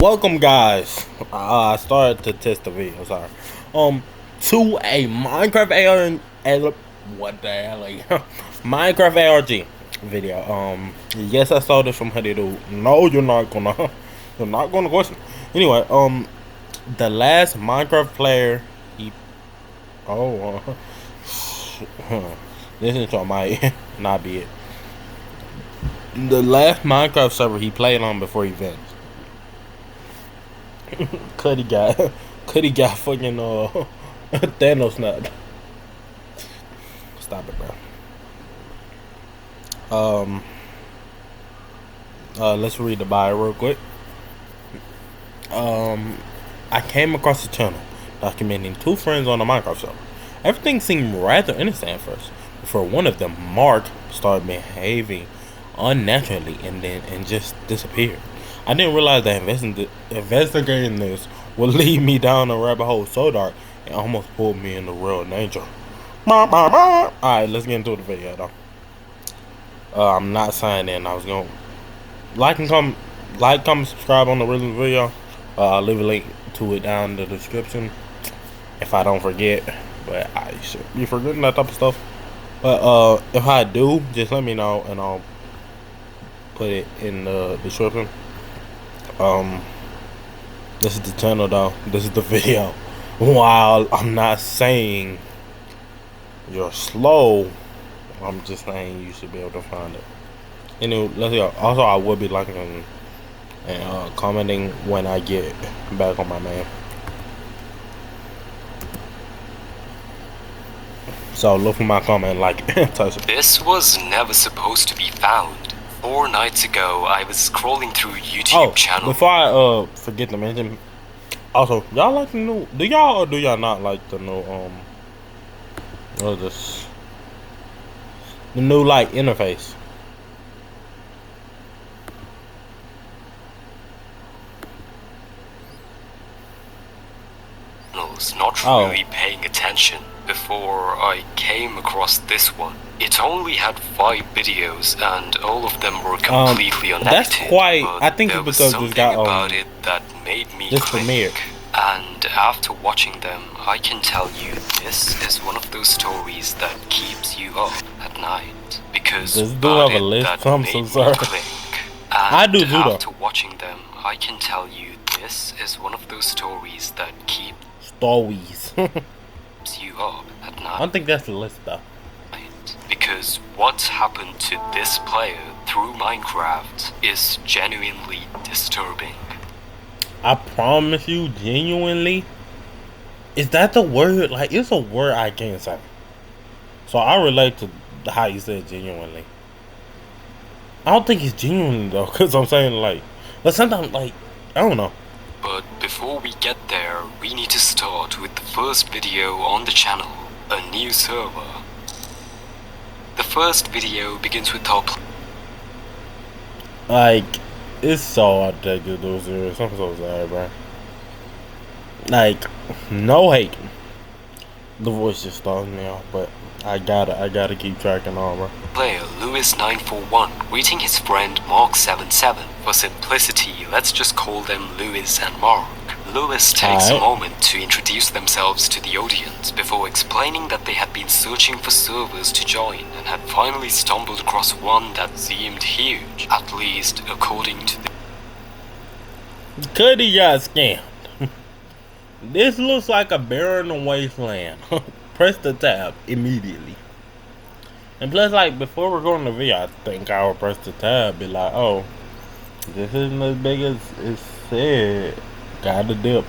Welcome, guys. I started to test the video. Sorry. To a Minecraft AR. What the hell? Minecraft ARG video. Yes, I saw this from Hoodie Dude. No, you're not gonna. You're not gonna question. Anyway, the last Minecraft player he. Oh. This intro might not be it. The last Minecraft server he played on before he vanished. Cuddy got fucking Thanos snapped. Stop it, bro. Let's read the bio real quick. I came across the channel documenting two friends on a Minecraft server. Everything seemed rather innocent at first, before one of them, Mark, started behaving unnaturally and just disappeared. I didn't realize that investigating this would lead me down a rabbit hole so dark it almost pulled me into real danger. Alright, let's get into the video though. I'm not signing in. I was gonna like, comment, subscribe on the original video. I'll leave a link to it down in the description if I don't forget. But I should be forgetting that type of stuff. But if I do, just let me know and I'll put it in the description. This is the channel though. This is the video. While I'm not saying you're slow, I'm just saying you should be able to find it. Anyway, let's go. Also, I will be liking and commenting when I get back on my man. So look for my comment and like touch it. This was never supposed to be found. 4 nights ago, I was scrolling through YouTube channel. Before I forget to mention, also, y'all like the new? Do y'all or do y'all not like the new what is this? The new like interface. Not really paying attention before I came across this one. It only had 5 videos and all of them were completely unedited. That's quite. I think it's because something it's got about it that made me just click. premiered. And after watching them, I can tell you this is one of those stories that keeps you up at night because this do have a list. I'm so sorry. I do too though. After watching them, I can tell you this is one of those stories that keeps you up at night. I don't think that's the list though. Because what's happened to this player through Minecraft is genuinely disturbing. I promise you, genuinely. Is that the word? Like, it's a word I can't say. So I relate to how you said genuinely. I don't think it's genuinely though, because I'm saying like, but sometimes like, I don't know. But before we get there, we need to start with the first video on the channel, a new server. The first video begins with top. Like, it's so hard to take this dude serious. I'm so sorry, bro. Like, no hate. The voice just throws me off, but I gotta keep tracking on, bro. Player Lewis941 greeting his friend Mark77. For simplicity, let's just call them Lewis and Mark. Lewis takes a moment to introduce themselves to the audience before explaining that they had been searching for servers to join and had finally stumbled across one that seemed huge, at least according to the... Cuddy got scammed. This looks like a barren wasteland. Press the tab immediately. And plus, like, before we're going to the video, I think I would press the tab, be like, oh, this isn't as big as it said. Gotta dip.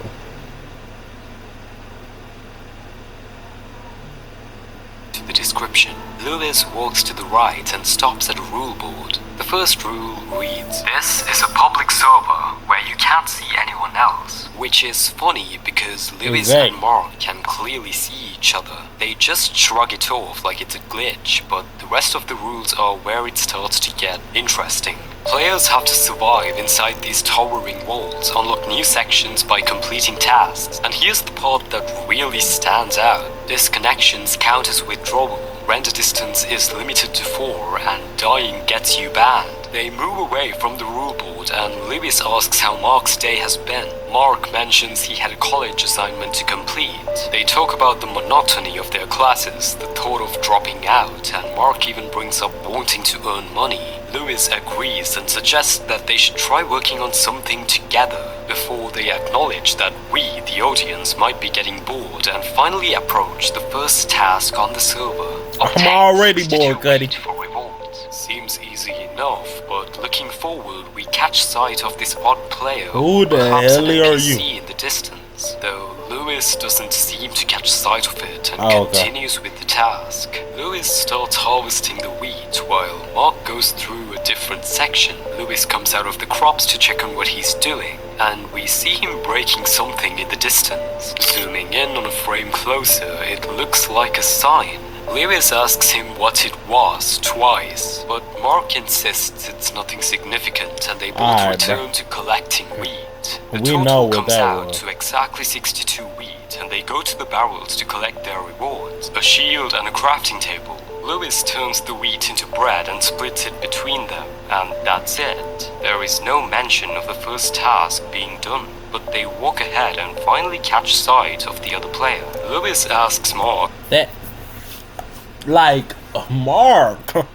The description. Lewis walks to the right and stops at a rule board. The first rule reads, "This is a public server where you can't see anyone else." Which is funny because Lewis and Mark can clearly see each other. They just shrug it off like it's a glitch, but the rest of the rules are where it starts to get interesting. Players have to survive inside these towering walls, unlock new sections by completing tasks, and here's the part that really stands out. Disconnections count as withdrawal, render distance is limited to 4, and dying gets you banned. They move away from the rule board and Lewis asks how Mark's day has been. Mark mentions he had a college assignment to complete. They talk about the monotony of their classes, the thought of dropping out, and Mark even brings up wanting to earn money. Lewis agrees and suggests that they should try working on something together before they acknowledge that we, the audience, might be getting bored and finally approach the first task on the server. I'm already bored, Cuddy. Seems easy enough, but looking forward, we catch sight of this odd player who the hell are you in the distance, though Lewis doesn't seem to catch sight of it and continues with the task. Lewis starts harvesting the wheat while Mark goes through a different section. Lewis comes out of the crops to check on what he's doing, and we see him breaking something in the distance. Zooming in on a frame closer, it looks like a sign. Lewis asks him what it was twice, but Mark insists it's nothing significant and they both return to collecting wheat. The total comes out to exactly 62 wheat and they go to the barrels to collect their rewards, a shield and a crafting table. Lewis turns the wheat into bread and splits it between them, and that's it. There is no mention of the first task being done, but they walk ahead and finally catch sight of the other player. Lewis asks Mark, like, Mark,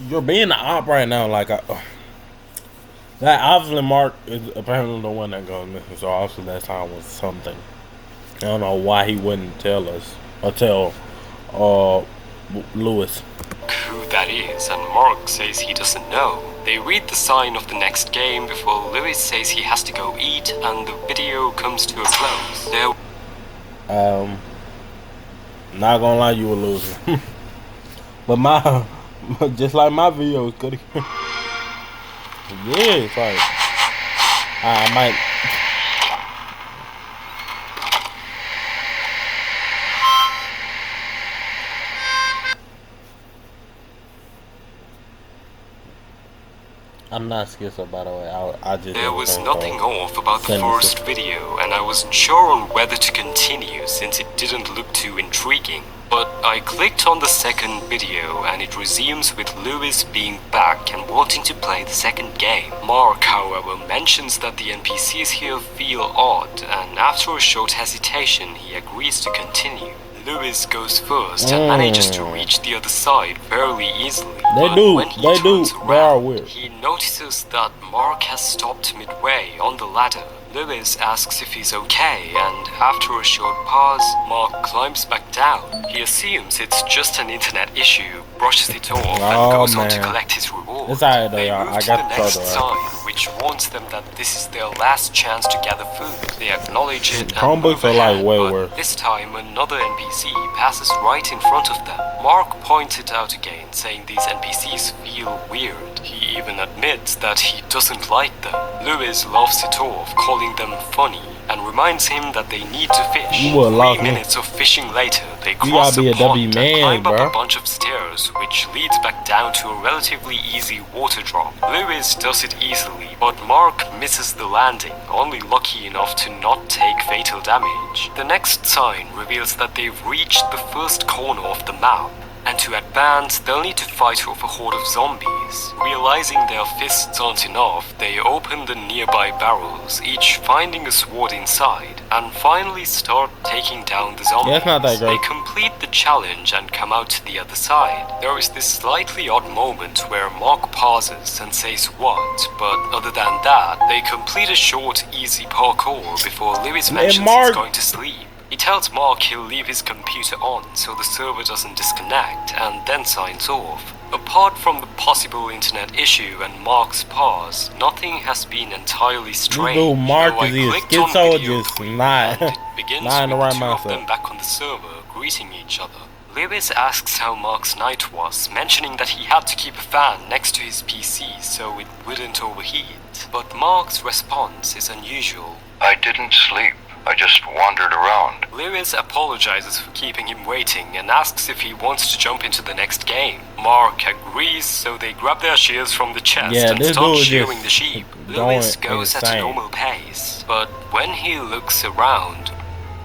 you're being an op right now. Like, that obviously Mark is apparently the one that goes missing. So obviously that time was something. I don't know why he wouldn't tell us or tell Lewis who that is, and Mark says he doesn't know. They read the sign of the next game before Lewis says he has to go eat, and the video comes to a close. Not gonna lie, you were losing. But just like my videos, Cuddy. Yeah, it's like I might. I'm not schizo, by the way. I just. There was nothing off about the first video, and I wasn't sure on whether to continue since it didn't look too intriguing. But I clicked on the second video, and it resumes with Lewis being back and wanting to play the second game. Mark, however, mentions that the NPCs here feel odd, and after a short hesitation, he agrees to continue. Lewis goes first and manages to reach the other side fairly easily. When he turns around, he notices that Mark has stopped midway on the ladder. Lewis asks if he's okay, and after a short pause, Mark climbs back down. He assumes it's just an internet issue, brushes it off, and goes on to collect his reward. They move to the next sign, which warns them that this is their last chance to gather food. They acknowledge it and move ahead, but this time another NPC passes right in front of them. Mark points it out again, saying these NPCs feel weird. He even admits that he doesn't like them. Lewis laughs it off, calling them funny, and reminds him that they need to fish. 3 minutes of fishing later, they cross a pond and climb up a bunch of stairs, which leads back down to a relatively easy water drop. Lewis does it easily, but Mark misses the landing, only lucky enough to not take fatal damage. The next sign reveals that they've reached the first corner of the map, and to advance, they'll need to fight off a horde of zombies. Realizing their fists aren't enough, they open the nearby barrels, each finding a sword inside, and finally start taking down the zombies. They complete the challenge and come out to the other side. There is this slightly odd moment where Mark pauses and says what, but other than that, they complete a short, easy parkour before Lewis mentions he's going to sleep. He tells Mark he'll leave his computer on so the server doesn't disconnect, and then signs off. Apart from the possible internet issue and Mark's pause, nothing has been entirely strange. Mark is schizo, just not in the right mindset. Them back on the server, greeting each other. Lewis asks how Mark's night was, mentioning that he had to keep a fan next to his PC so it wouldn't overheat. But Mark's response is unusual. I didn't sleep. I just wandered around. Lewis apologizes for keeping him waiting and asks if he wants to jump into the next game. Mark agrees, so they grab their shears from the chest and start shearing the sheep. Lewis goes at a normal pace, but when he looks around,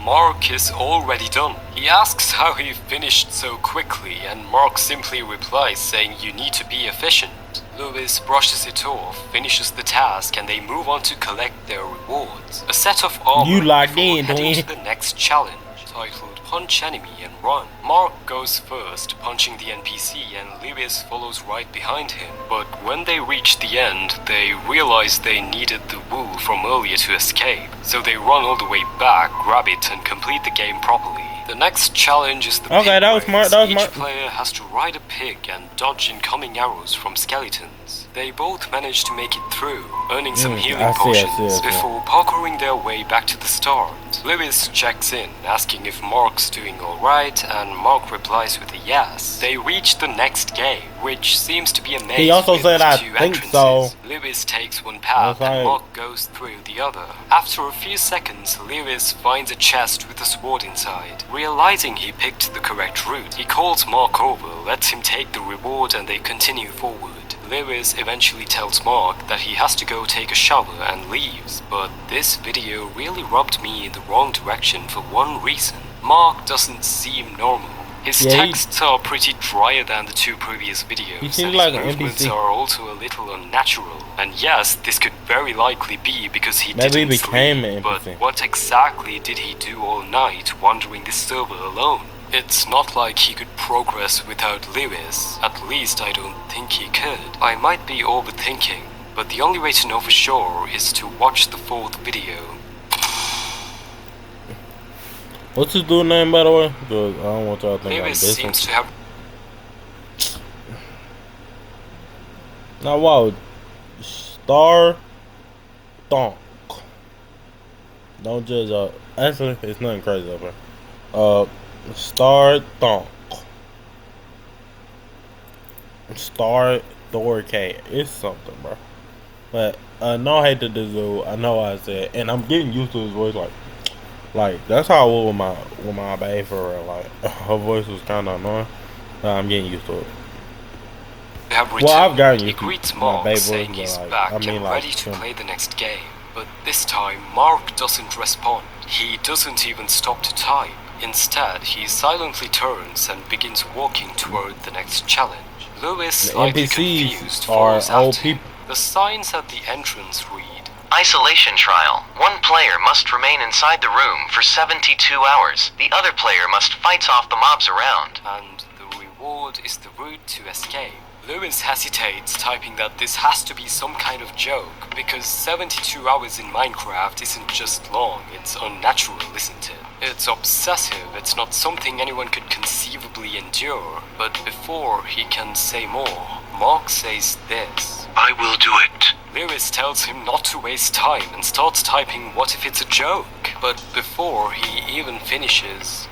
Mark is already done. He asks how he finished so quickly, and Mark simply replies saying you need to be efficient. Lewis brushes it off, finishes the task, and they move on to collect their rewards. A set of armor You locked before in, heading twin. to the next challenge, titled Punch Enemy and Run. Mark goes first, punching the NPC, and Lewis follows right behind him. But when they reach the end, they realize they needed the wool from earlier to escape, so they run all the way back, grab it, and complete the game properly. The next challenge is the pig that was race. smart, that was Each smart. player has to ride a pig and dodge incoming arrows from skeletons. They both manage to make it through, earning some healing I see. potions before parkouring their way back to the start. Lewis checks in, asking if Mark's doing alright, and Mark replies with a yes. They reach the next game, which seems to be a maze He also with said, "I two think entrances. so." Lewis takes one path That's and right. Mark goes through the other. After a few seconds, Lewis finds a chest with a sword inside. Realizing he picked the correct route, he calls Mark over, lets him take the reward, and they continue forward. Lewis eventually tells Mark that he has to go take a shower and leaves, but this video really rubbed me in the wrong direction for one reason. Mark doesn't seem normal. His Yeah, texts are pretty drier than the two previous videos, He seems and like his an movements NPC. are also a little unnatural. And yes, this could very likely be because he Maybe he didn't became sleep, an but NPC. what exactly did he do all night wandering this server alone? It's not like he could progress without Lewis. At least I don't think he could. I might be overthinking, but the only way to know for sure is to watch the fourth video. What's his dude name, by the way? Because I don't want y'all to think I'm Lewis dissing. seems to have Now, wow. Star Donk. Don't judge. Actually, it's nothing crazy up here. Star Donk. Star Thor K. It's something, bro. But no hate to this dude. I know what I said, and I'm getting used to his voice. Like that's how I was with my babe for real. Like her voice was kind of annoying. I'm getting used to it. have Well, I've gotten He used to greets my Mark, babe saying voice, he's but, like, back I mean, and like, ready to play the next game. But this time, Mark doesn't respond. He doesn't even stop to type. Instead, he silently turns and begins walking toward the next challenge. Lewis, The slightly NPCs confused, are follows old after him. people. The signs at the entrance read, Isolation trial. One player must remain inside the room for 72 hours. The other player must fight off the mobs around. and the reward is the route to escape. Lewis hesitates, typing that this has to be some kind of joke, because 72 hours in Minecraft isn't just long, it's unnatural, isn't it? It's obsessive, it's not something anyone could conceivably endure. But before he can say more, Mark says this. I will do it. Lewis tells him not to waste time and starts typing what if it's a joke. But before he even finishes,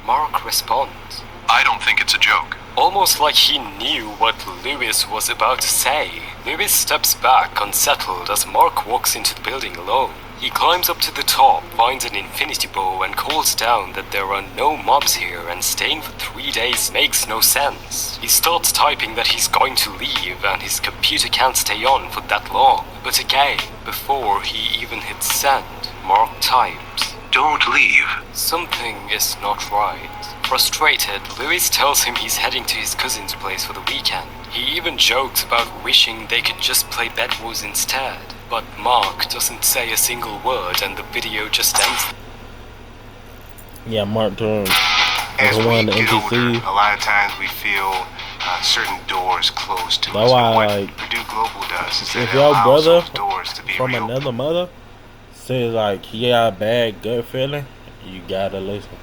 Mark responds. I don't think it's a joke. Almost like he knew what Lewis was about to say. Lewis steps back, unsettled, as Mark walks into the building alone. He climbs up to the top, finds an infinity bow, and calls down that there are no mobs here and staying for 3 days makes no sense. He starts typing that he's going to leave and his computer can't stay on for that long. But again, before he even hits send, Mark types, Don't leave. something is not right. Frustrated, Lewis tells him he's heading to his cousin's place for the weekend. He even jokes about wishing they could just play Bed Wars instead. But Mark doesn't say a single word and the video just ends. Yeah, Mark turned As as we one of the get older, NPCs. a lot of times we feel certain doors closed to That's us. why, But what like, Purdue Global does is that If it your allows brother those doors to be from reopened. another mother says like he got a bad gut feeling, you gotta listen.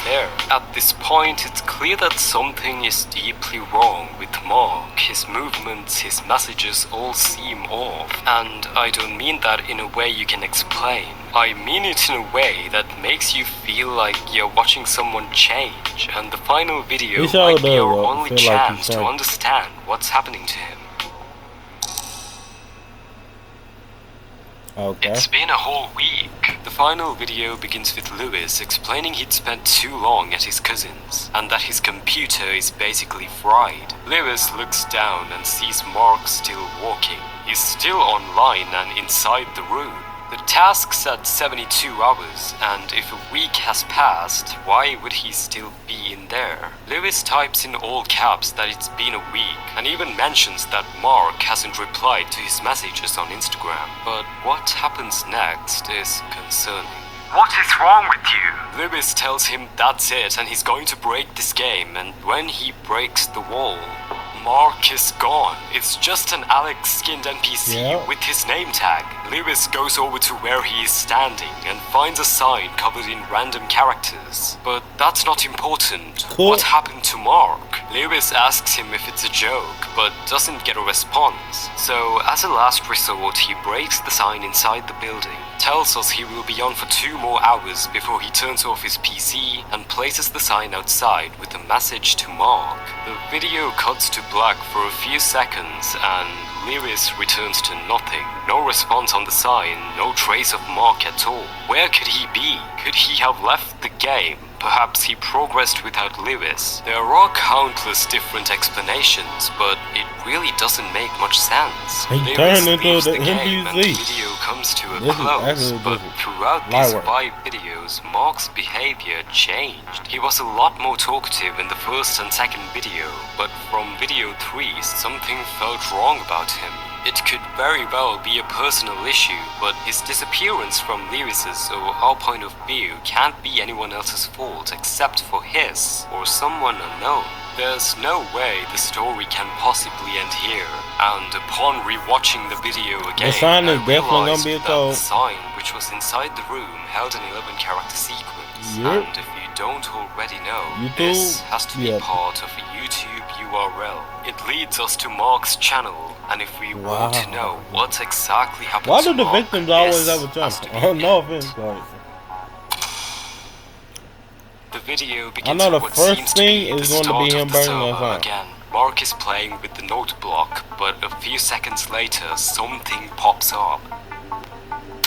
There. At this point, it's clear that something is deeply wrong with Mark. His movements, his messages all seem off. And I don't mean that in a way you can explain. I mean it in a way that makes you feel like you're watching someone change, and the final video He sure might be does, your though. only Feel like he's chance to trying. understand what's happening to him. Okay. It's been a whole week. The final video begins with Lewis explaining he'd spent too long at his cousin's, and that his computer is basically fried. Lewis looks down and sees Mark still walking. he's still online and inside the room. The task said 72 hours, and if a week has passed, why would he still be in there? Lewis types in all caps that it's been a week, and even mentions that Mark hasn't replied to his messages on Instagram. But what happens next is concerning. What is wrong with you? Lewis tells him that's it and he's going to break this game, and when he breaks the wall, Mark is gone. It's just an Alex skinned NPC with his name tag. Lewis goes over to where he is standing and finds a sign covered in random characters. But that's not important. Cool. What happened to Mark? Lewis asks him if it's a joke, but doesn't get a response. So, as a last resort, he breaks the sign inside the building, tells us he will be on for 2 more hours before he turns off his PC, and places the sign outside with a message to Mark. The video cuts to black for a few seconds, and Lewis returns to nothing. No response on the sign, no trace of Mark at all. Where could he be? Could he have left the game? Perhaps he progressed without Lewis. There are countless different explanations, but it really doesn't make much sense. He Lewis turned into leaves the the game and the NPC. video comes to a This is close, actually but different. throughout these Light work. 5 videos, Mark's behavior changed. He was a lot more talkative in the first and second video, but from video 3, something felt wrong about him. It could very well be a personal issue, but his disappearance from Lewis's or our point of view can't be anyone else's fault except for his or someone unknown. There's no way the story can possibly end here, and upon rewatching the video again, sign is I definitely gonna realized be a that code. the sign which was inside the room held an 11-character sequence, Yep. and if you don't already know, YouTube? this has to be Yep. part of a YouTube URL. It leads us to Mark's channel, and if we want to Wow. know what exactly happened Why to do the Mark, victims always this have a has to channel? be No it. offense, like, The video I begins know the with what first seems thing to be is the going to start be him of the burning that server sign. again. Mark is playing with the note block, but a few seconds later, something pops up.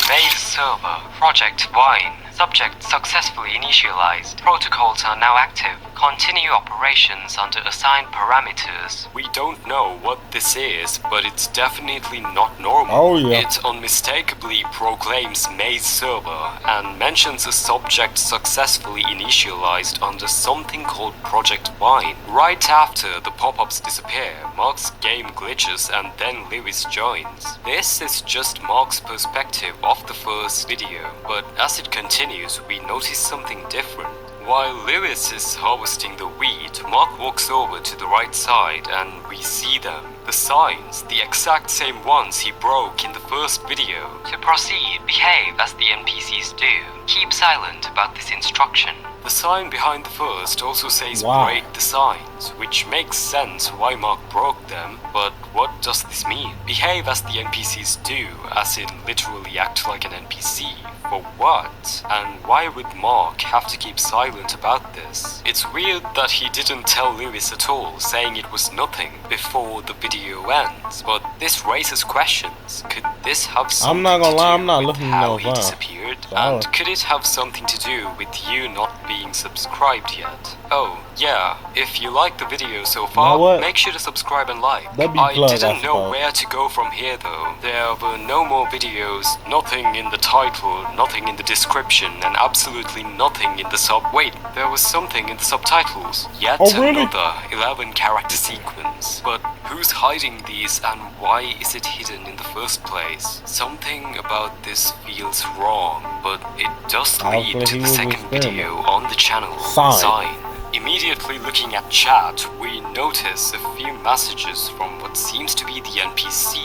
Mail server, Project Wine. Subject successfully initialized. Protocols are now active. Continue operations under assigned parameters. We don't know what this is, but it's definitely not normal. Oh, yeah. It unmistakably proclaims Maze server and mentions a subject successfully initialized under something called Project Wine. Right after the pop-ups disappear, Mark's game glitches and then Lewis joins. This is just Mark's perspective of the first video, but as it continues, we notice something different. While Lewis is harvesting the wheat, Mark walks over to the right side and we see them. The signs, the exact same ones he broke in the first video. To proceed, behave as the NPCs do. Keep silent about this instruction. The sign behind the first also says Wow. break the signs, which makes sense why Mark broke them, but what does this mean? Behave as the NPCs do, as in literally act like an NPC. For what? And why would Mark have to keep silent about this? It's weird that he didn't tell Lewis at all, saying it was nothing before the video ends, but this raises questions. Could this have something not gonna to lie, do I'm not with looking how no he file. disappeared? Sorry. And could it have something to do with you not being subscribed yet? Oh, yeah, if you like the video so far, what? make sure to subscribe and like. That'd be I plug, I didn't know suppose. where to go from here though. There were no more videos, nothing in the title, nothing in the description, and absolutely nothing in the Wait, there was something in the subtitles. Yet Oh, really? another 11-character sequence. But who's hiding these and why is it hidden in the first place? Something about this feels wrong, but it does Hopefully lead to he the will second experiment. video on the channel, Sign. Immediately looking at chat, we notice a few messages from what seems to be the NPC.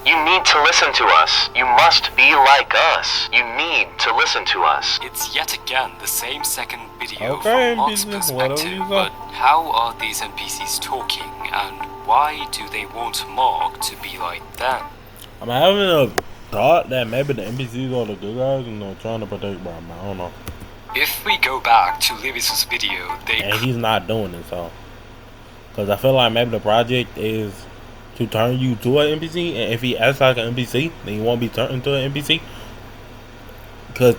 You need to listen to us. You must be like us. You need to listen to us. It's yet again the same second video Okay, from Mark's NPCs, whatever perspective, you say. but how are these NPCs talking and why do they want Mark to be like them? I'm having a thought that maybe the NPCs are the good guys and they're trying to protect Batman. I don't know. If we go back to Lewis's video, they And he's not doing it, so. Because I feel like maybe the project is to turn you to an NPC, and if he acts like an NPC, then he won't be turned into an NPC. Because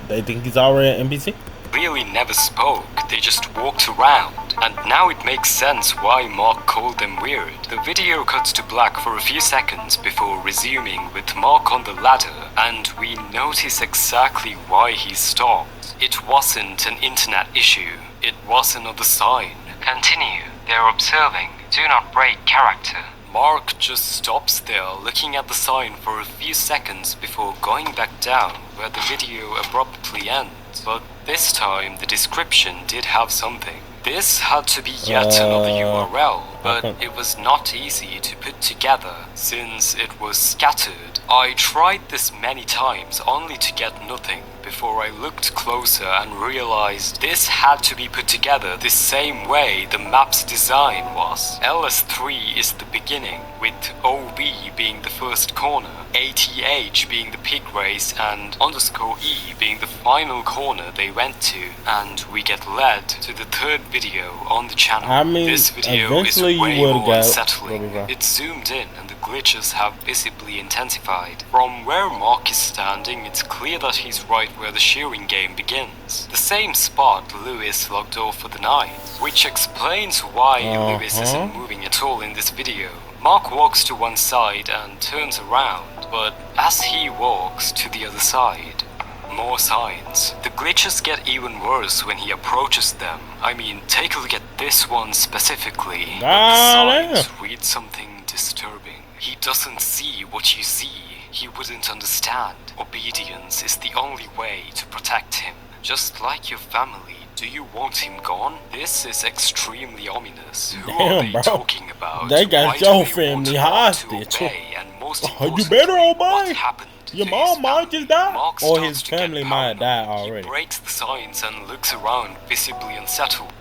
they think he's already an NPC. really never spoke, they just walked around. And now it makes sense why Mark called them weird. The video cuts to black for a few seconds before resuming with Mark on the ladder, and we notice exactly why he stopped. It wasn't an internet issue, it was another sign. Continue. They're observing. Do not break character. Mark just stops there looking at the sign for a few seconds before going back down where the video abruptly ends. But this time the description did have something. This had to be yet another URL, but it was not easy to put together since it was scattered. I tried this many times only to get nothing before I looked closer and realized this had to be put together the same way the map's design was. LS3 is the beginning, with OB being the first corner, ATH being the pig race, and _E being the final corner they went to, and we get led to the third video on the channel. I mean, this video is eventually way you would more have unsettling. It's zoomed in and the glitches have visibly intensified. From where Mark is standing, it's clear that he's right where the shearing game begins. The same spot Lewis logged off for the night, which explains why Lewis isn't moving at all in this video. Mark walks to one side and turns around, but as he walks to the other side, more signs. The glitches get even worse when he approaches them. I mean, take a look at this one specifically. The signs read something disturbing. He doesn't see what you see. He wouldn't understand. Obedience is the only way to protect him. Just like your family. Do you want him gone? This is extremely ominous. Who are they talking about? They got Why your do they want family Mark to hostage. obey? And most You better importantly, obey. what happened to Your his mom might family? just die. Mark Or starts his to get family might have died paranoid. already. He breaks the signs and looks around, visibly unsettled.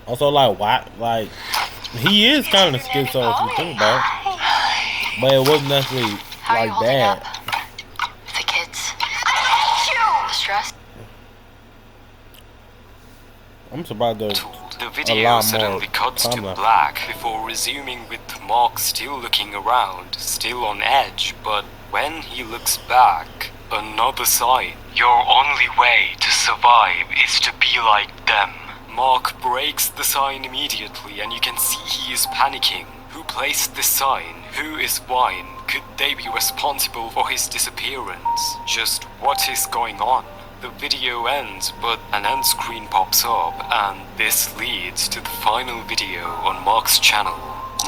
Also, like, why? Like, he is kind of schizo if you think about it. But it wasn't necessarily like bad. The kids. The stress. I'm surprised there's The a video lot suddenly more cuts to timeline. black before resuming with Mark still looking around, still on edge, but when he looks back, another sign. Your only way to survive is to be like them. Mark breaks the sign immediately and you can see he is panicking. Who placed this sign? Who is Wine? Could they be responsible for his disappearance? Just what is going on? The video ends, but an end screen pops up, and this leads to the final video on Mark's channel,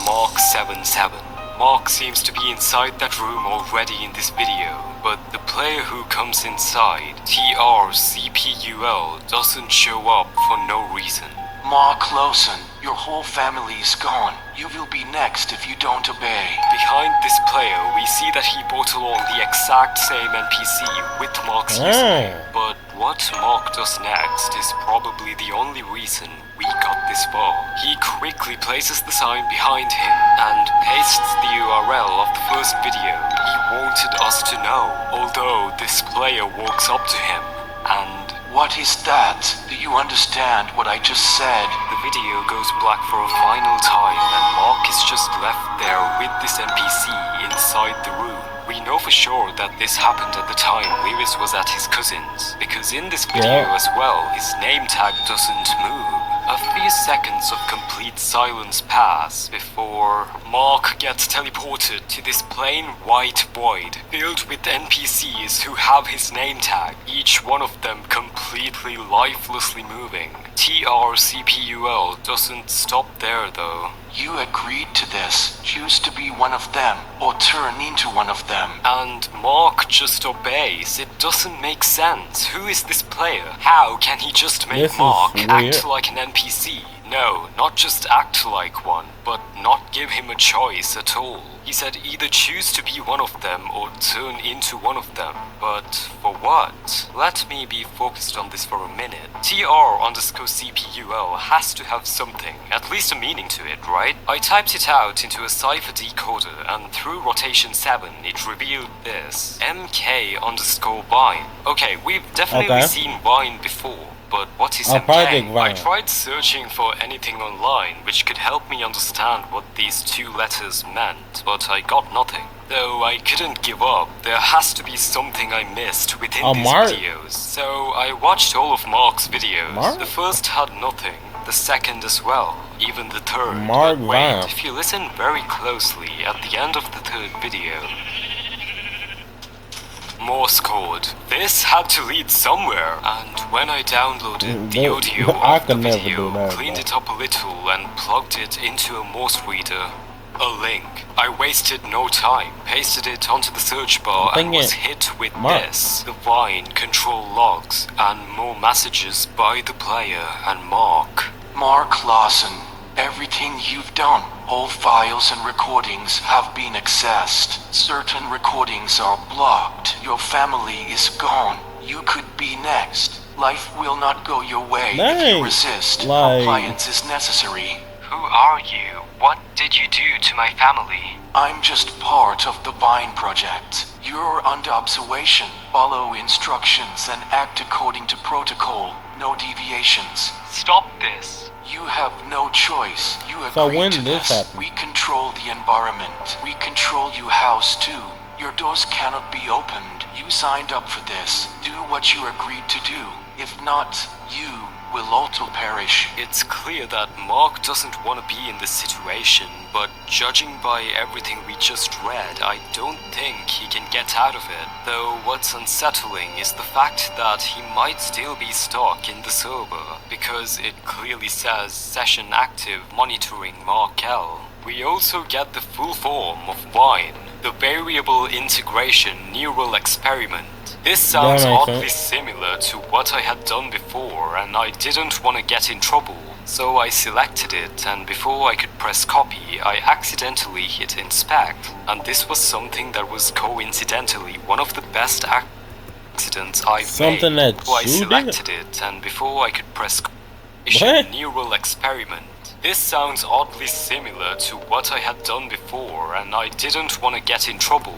Mark77. Mark seems to be inside that room already in this video, but the player who comes inside, TRCPUL, doesn't show up for no reason. Mark Lawson, your whole family is gone. You will be next if you don't obey. Behind this player, we see that he brought along the exact same NPC with Mark's username. But what Mark does next is probably the only reason we got this far. He quickly places the sign behind him and pastes the URL of the first video. He wanted us to know, although this player walks up to him and... What is that? Do you understand what I just said? The video goes black for a final time and Mark is just left there with this NPC inside the room. We know for sure that this happened at the time Lewis was at his cousin's, because in this video as well, his name tag doesn't move. A few seconds of complete silence pass before Mark gets teleported to this plain white void filled with NPCs who have his name tag, each one of them completely lifelessly moving. TRCPUL doesn't stop there though. You agreed to this. Choose to be one of them, or turn into one of them. And Mark just obeys. It doesn't make sense. Who is this player? How can he just make This is Mark weird. act like an NPC? No, not just act like one, but not give him a choice at all. He said either choose to be one of them or turn into one of them. But for what? Let me be focused on this for a minute. TR_CPUL has to have something, at least a meaning to it, right? I typed it out into a cipher decoder and through rotation 7 it revealed this. MK_Vine. Okay, we've definitely seen Vine before. But what is MK? Project Vine. I tried searching for anything online which could help me understand what these two letters meant, but I got nothing. Though I couldn't give up, there has to be something I missed within these Mark? videos. So I watched all of Mark's videos. Mark? The first had nothing, the second as well, even the third. Mark But wait, Vine. if you listen very closely, at the end of the third video, Morse code. This had to lead somewhere, and when I downloaded the audio I of the could never video, do that, cleaned bro. it up a little and plugged it into a Morse reader, a link. I wasted no time, pasted it onto the search bar and was hit with Mark. this. The Vine control logs and more messages by the player and Mark. Mark Lawson, everything you've done, all files and recordings have been accessed. Certain recordings are blocked. Your family is gone. You could be next. Life will not go your way if you resist. Compliance is necessary. Who are you? What did you do to my family? I'm just part of the Vine project. You're under observation. Follow instructions and act according to protocol. No deviations. Stop this. You have no choice. You So agree when to this this. happened? We control the environment. We control your house too. Your doors cannot be opened. You signed up for this. Do what you agreed to do. If not, you will also perish. It's clear that Mark doesn't want to be in this situation, but judging by everything we just read, I don't think he can get out of it. Though what's unsettling is the fact that he might still be stuck in the server, because it clearly says session active monitoring Mark L. We also get the full form of Vine, the variable integration neural experiment. This sounds oddly similar to what I had done before, and I didn't want to get in trouble, so I selected it, and before I could press copy, I accidentally hit inspect, and this was something that was coincidentally one of the best accidents I've made. So I selected it, and before I could press neural experiment. This sounds oddly similar to what I had done before, and I didn't want to get in trouble.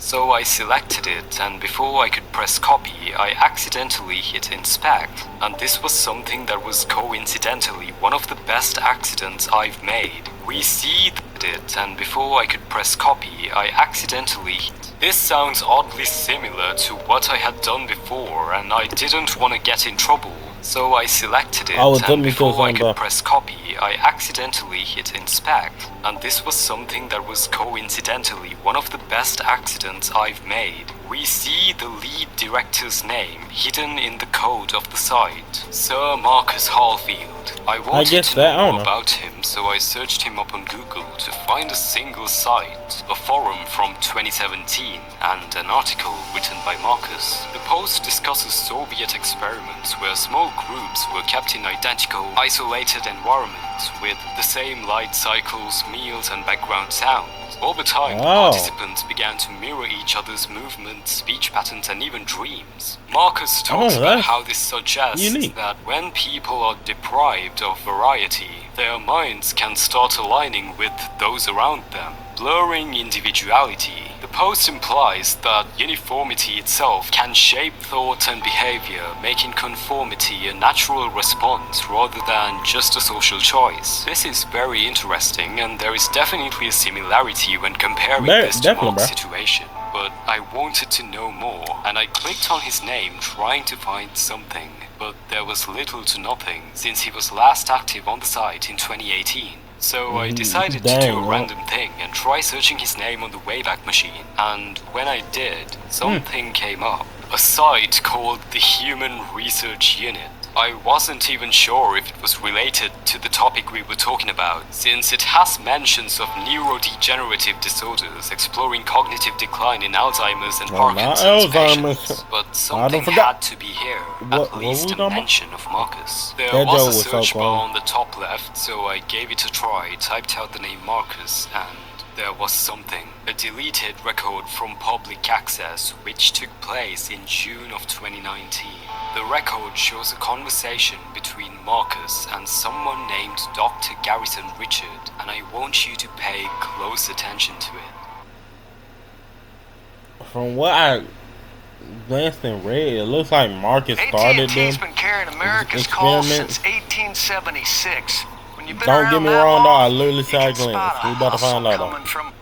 So I selected it, and before I could press copy, I accidentally hit inspect, and this was something that was coincidentally one of the best accidents I've made. We see it, and before I could press copy, I accidentally hit. This sounds oddly similar to what I had done before, and I didn't want to get in trouble. So I selected it, and before I could press copy, I accidentally hit inspect, and this was something that was coincidentally one of the best accidents I've made. We see the lead director's name hidden in the code of the site, Sir Marcus Hallfield. I wanted to know more about him, so I searched him up on Google to find a single site, a forum from 2017, and an article written by Marcus. The post discusses Soviet experiments where small groups were kept in identical, isolated environments with the same light cycles, meals, and background sounds. Over time, the participants began to mirror each other's movements, speech patterns, and even dreams. Marcus talks about how this suggests that when people are deprived of variety, their minds can start aligning with those around them, blurring individuality. The post implies that uniformity itself can shape thought and behavior, making conformity a natural response rather than just a social choice. This is very interesting, and there is definitely a similarity when comparing this to Mark's situation. But I wanted to know more, and I clicked on his name trying to find something, but there was little to nothing since he was last active on the site in 2018. So I decided to do a random thing and try searching his name on the Wayback Machine, and when I did, something came up. A site called the Human Research Unit. I wasn't even sure if it was related to the topic we were talking about, since it has mentions of neurodegenerative disorders, exploring cognitive decline in Alzheimer's and Parkinson's patients. But something had to be here, at least a mention of Marcus. There was a search bar on the top left, so I gave it a try, typed out the name Marcus, and there was something. A deleted record from public access, which took place in June of 2019. The record shows a conversation between Marcus and someone named Dr. Garrison Richard, and I want you to pay close attention to it. From what I glanced and read, it looks like Marcus started AT&T's been carrying America's calls since 1876. You've been Don't around get me that wrong, though. long, I literally you said I can spot glanced. a We about to hustle find out, coming though. from.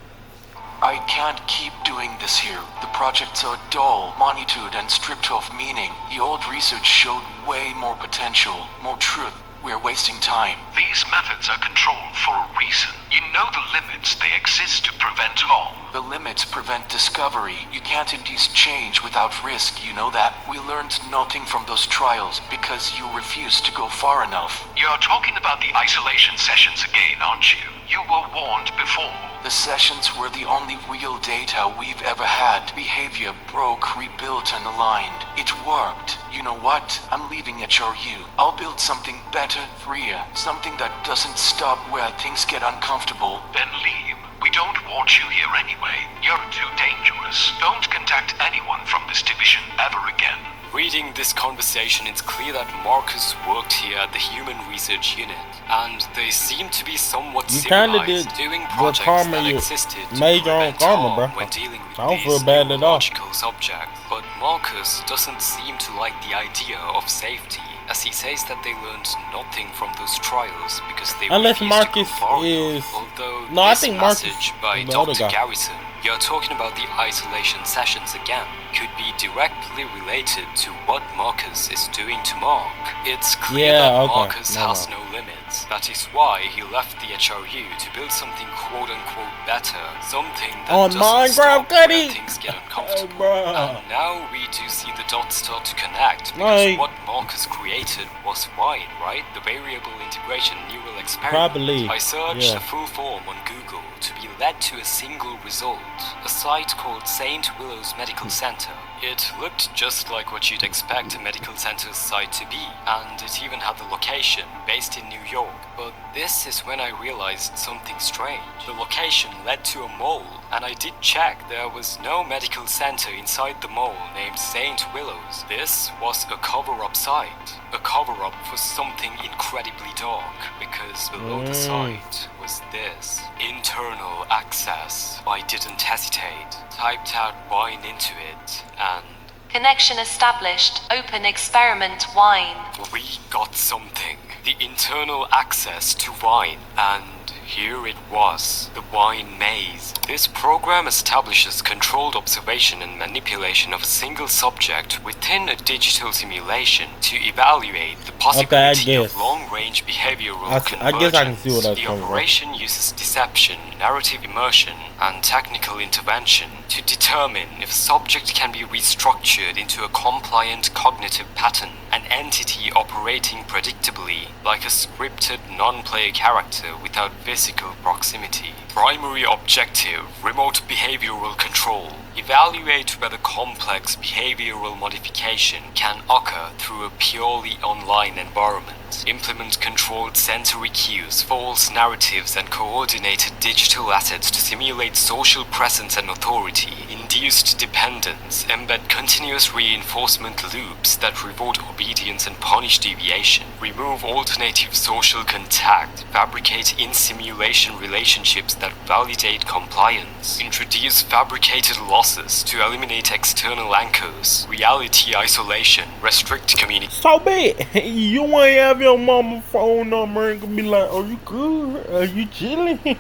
I can't keep doing this here. The projects are dull, monitored, and stripped of meaning. The old research showed way more potential, more truth. We're wasting time. These methods are controlled for a reason. You know the limits they exist to prevent harm. The limits prevent discovery. You can't induce change without risk, you know that? We learned nothing from those trials because you refused to go far enough. You're talking about the isolation sessions again, aren't you? You were warned before. The sessions were the only real data we've ever had. Behavior broke, rebuilt, and aligned. It worked. You know what? I'm leaving HRU. I'll build something better, freer. Something that doesn't stop where things get uncomfortable. Then leave. We don't want you here anyway. You're too dangerous. Don't contact anyone from this division ever again. Reading this conversation, it's clear that Marcus worked here at the Human Research Unit, and they seem to be somewhat You kinda civilized, did doing what projects karma that you existed to made your own prevent karma, harm bro. when dealing with I don't these feel bad at all. neurological subjects. But Marcus doesn't seem to like the idea of safety, as he says that they learned nothing from those trials because they Unless refused Marcus to go far is... enough. Although No, I this think Marcus message by is the other Dr. guy. Garrison, you're talking about the isolation sessions again, could be directly related to what Marcus is doing to Mark. It's clear Yeah, that okay, Marcus no, has no. no limits. That is why he left the HRU to build something quote-unquote better, something that On doesn't Minecraft, stop when Cuddy! things get Hey, uncomfortable. bruh. And now we do see the dots start to connect, because Like- what Marcus created was wine, right? The variable integration neural experiment. Probably, I searched yeah. the full form on Google to be led to a single result, a site called St. Willow's Medical Center. It looked just like what you'd expect a medical center's site to be, and it even had the location, based in New York. But this is when I realized something strange. The location led to a mall, and I did check there was no medical center inside the mall named St. Willow's. This was a cover-up site. A cover-up for something incredibly dark, because below the site was this. Internal access. I didn't hesitate. Typed out wine into it, and Connection established. Open experiment wine. we got something. The internal access to wine, and here it was, the wine maze. This program establishes controlled observation and manipulation of a single subject within a digital simulation to evaluate the possibility guess. of long-range behavioral I convergence. guess I can see where that's The coming from. operation uses deception, narrative immersion, and technical intervention to determine if a subject can be restructured into a compliant cognitive pattern, an entity operating predictably, like a scripted non-player character without physical proximity. Primary objective, remote behavioral control. Evaluate whether complex behavioral modification can occur through a purely online environment. Implement controlled sensory cues, false narratives, and coordinated digital assets to simulate social presence and authority. Induced dependence. Embed continuous reinforcement loops that reward obedience and punish deviation. Remove alternative social contact. Fabricate in-simulation relationships that validate compliance. Introduce fabricated losses to eliminate external anchors. Reality isolation. Restrict communication. So bad. You want to have your mama phone number and be like, "Are you good? Are you chilling?"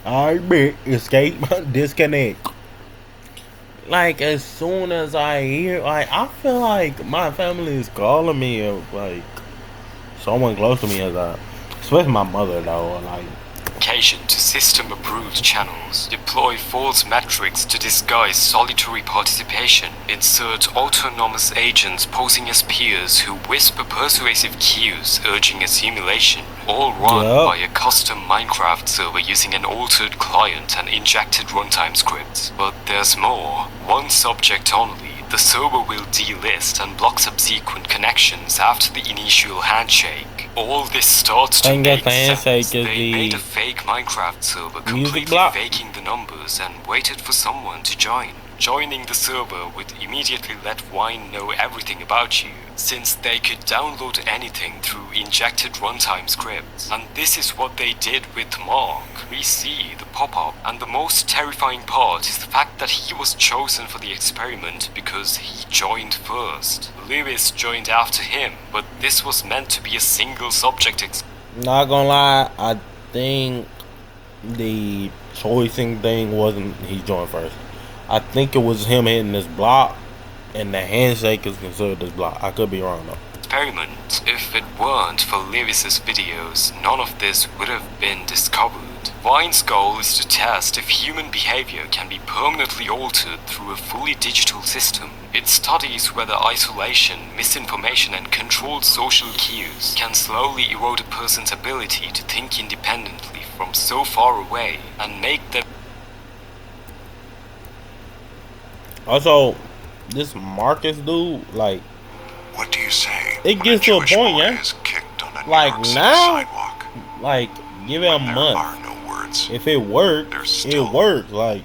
I bet. Escape. Disconnect. Like, as soon as I hear, like, I feel like my family is calling me, like, someone close to me as especially my mother, though, like. To system-approved channels. Deploy false metrics to disguise solitary participation. Insert autonomous agents posing as peers who whisper persuasive cues urging a simulation. All run by a custom Minecraft server using an altered client and injected runtime scripts. But there's more. One subject only. The server will delist and block subsequent connections after the initial handshake. All this starts to make sense. They made a fake Minecraft server completely faking the numbers and waited for someone to join. Joining the server would immediately let Wine know everything about you, since they could download anything through injected runtime scripts. And this is what they did with Mark. We see the pop-up, and the most terrifying part is the fact that he was chosen for the experiment because he joined first. Lewis joined after him, but this was meant to be a single subject Not gonna lie, I think the choicing thing wasn't he joined first. I think it was him hitting this block, and the handshake is considered this block. I could be wrong though. Experiment. If it weren't for Lewis's videos, none of this would have been discovered. Vine's goal is to test if human behavior can be permanently altered through a fully digital system. It studies whether isolation, misinformation, and controlled social cues can slowly erode a person's ability to think independently from so far away and make them. Also, this Marcus dude, like, What do you say? it when gets to a Jewish point, boy yeah. is kicked on a New Like York City now, sidewalk? like give it a When there month. are no words. If it worked, There's it still worked. Like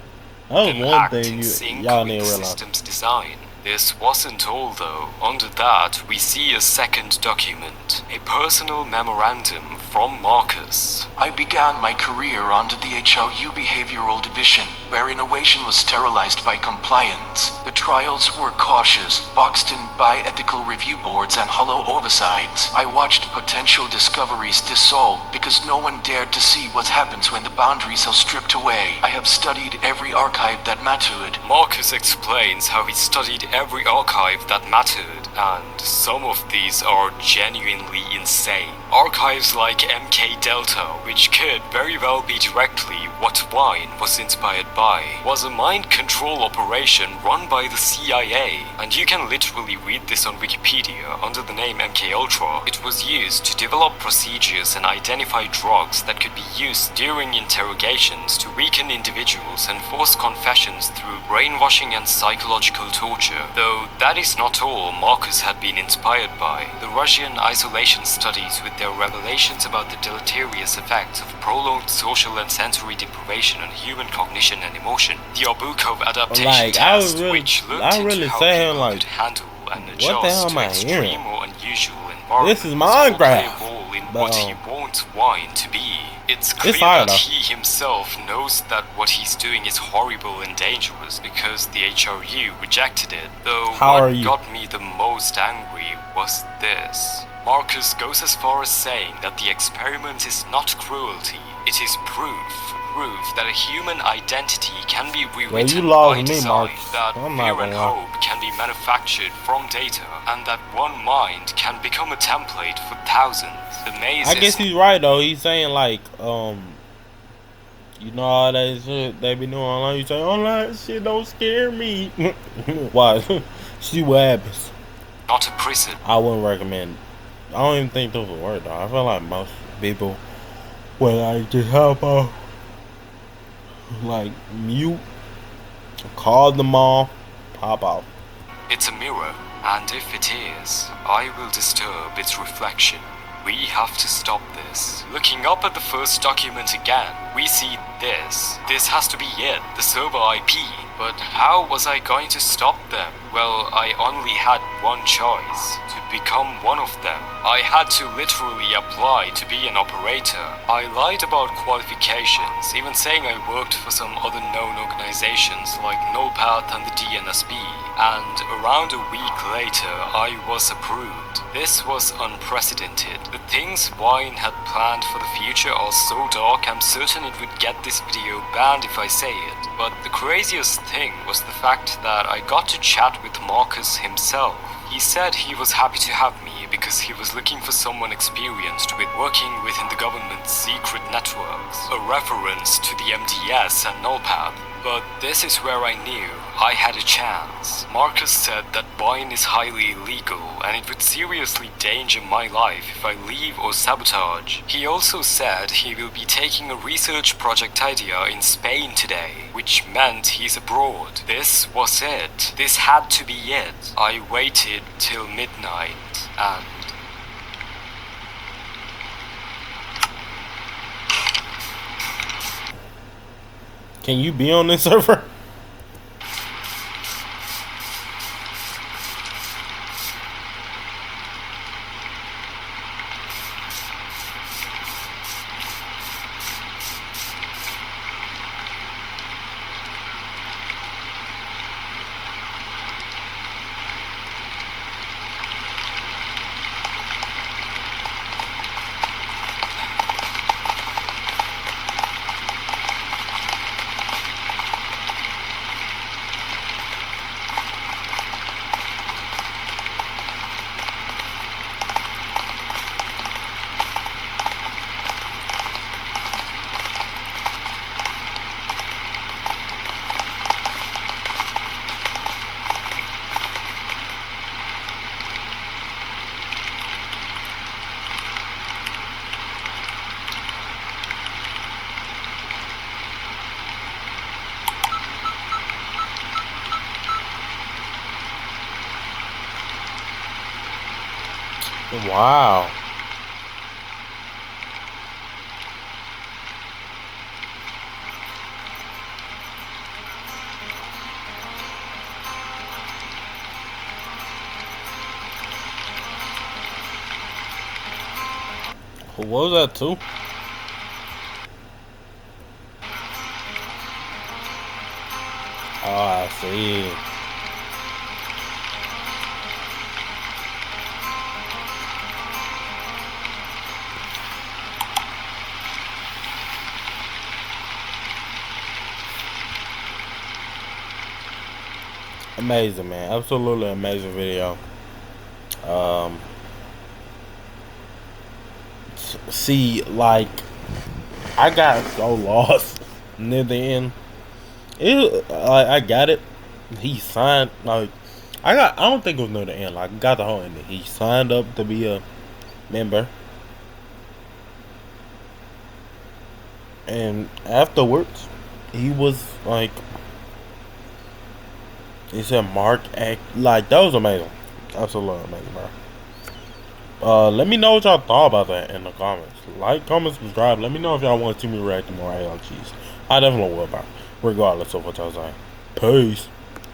that was one act thing in sync y'all with need the to realize. system's design. This wasn't all though. Under that, we see a second document, a personal memorandum from Marcus. I began my career under the HLU Behavioral Division, where innovation was sterilized by compliance. The trials were cautious, boxed in by ethical review boards and hollow oversights. I watched potential discoveries dissolve because no one dared to see what happens when the boundaries are stripped away. I have studied every archive that mattered. Marcus explains how he studied every archive that mattered, and some of these are genuinely insane. Archives like MK Delta, which could very well be directly what Wine was inspired by, was a mind control operation run by the CIA, and you can literally read this on Wikipedia under the name MK Ultra. It was used to develop procedures and identify drugs that could be used during interrogations to weaken individuals and force confessions through brainwashing and psychological torture. Though that is not all Marcus had been inspired by. The Russian isolation studies with their revelations about the deleterious effects of prolonged social and sensory deprivation on human cognition and emotion. The Obukov adaptation Like, test, which looked I into really how saying, people like, could handle and what the hell adjust am to I extreme hearing? or unusual environments. This is will play a Minecraft, role in but, what he wants Wine to be. It's clear hard, that though. he himself knows that what he's doing is horrible and dangerous because the HRU rejected it. Though How are what you? got me the most angry was this. Marcus goes as far as saying that the experiment is not cruelty, it is proof that a human identity can be rewritten lost by me, design, Marcus. that I'm not fear and gonna lie. hope can be manufactured from data, and that one mind can become a template for thousands. The maze I guess is he's right though. He's saying like, you know all that shit they be doing online. You say online shit don't scare me. Why? See what happens. not a prison. I wouldn't recommend. I don't even think those would work though. I feel like most people would like just hop off, like mute, call them off, pop out. It's a mirror, and if it is, I will disturb its reflection. We have to stop this. Looking up at the first document again, we see this. This has to be it, the server IP. But how was I going to stop them? Well, I only had one choice, to become one of them. I had to literally apply to be an operator. I lied about qualifications, even saying I worked for some other known organizations like NOPATH and the DNSB. And around a week later, I was approved. This was unprecedented. The things Wine had planned for the future are so dark, I'm certain it would get this video banned if I say it. But the craziest thing was the fact that I got to chat with Marcus himself. He said he was happy to have me because he was looking for someone experienced with working within the government's secret networks, a reference to the MDS and NOPAD. But this is where I knew I had a chance. Marcus said that Wine is highly illegal and it would seriously danger my life if I leave or sabotage. He also said he will be taking a research project idea in Spain today, which meant he's abroad. This was it. This had to be it. I waited till midnight and Can you be on this server? Wow. What was that too? Oh, I see. Amazing, man. Absolutely amazing video. Um, see, like, I got so lost near the end. I got it. He signed, like, I don't think it was near the end. Like, got the whole ending. He signed up to be a member. And afterwards, he was like, he said Mark act, like, that was amazing. Absolutely amazing, bro. Let me know what y'all thought about that in the comments. Like, comment, subscribe. Let me know if y'all want to see me react to more ALGs. I definitely will, bro. Regardless of what y'all saying. Peace.